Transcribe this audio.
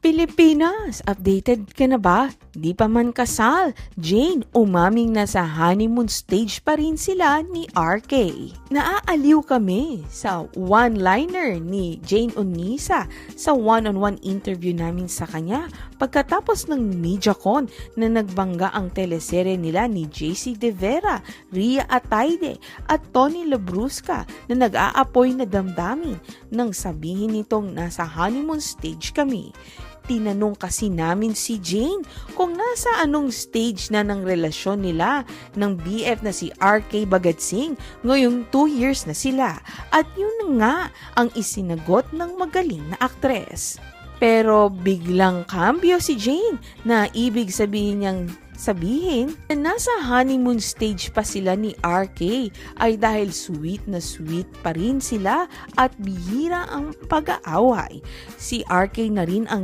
Pilipinas, updated ka na ba? Di pa man kasal, Jane, umaming na sa honeymoon stage pa rin sila ni RK. Naaaliw kami sa one-liner ni Jane Onisa sa one-on-one interview namin sa kanya pagkatapos ng MediaCon na nagbangga ang teleserye nila ni JC De Vera, Ria Ataide at Tony Labrusca na nag-aapoy na damdamin nang sabihin nitong nasa honeymoon stage kami. Tinanong kasi namin si Jane kung nasa anong stage na ng relasyon nila ng BF na si RK Bagatsing ngayong 2 years na sila at yun nga ang isinagot ng magaling na aktres. Pero biglang kambyo si Jane na ibig sabihin na nasa honeymoon stage pa sila ni RK ay dahil sweet na sweet pa rin sila at bihira ang pag-aaway. Si RK na rin ang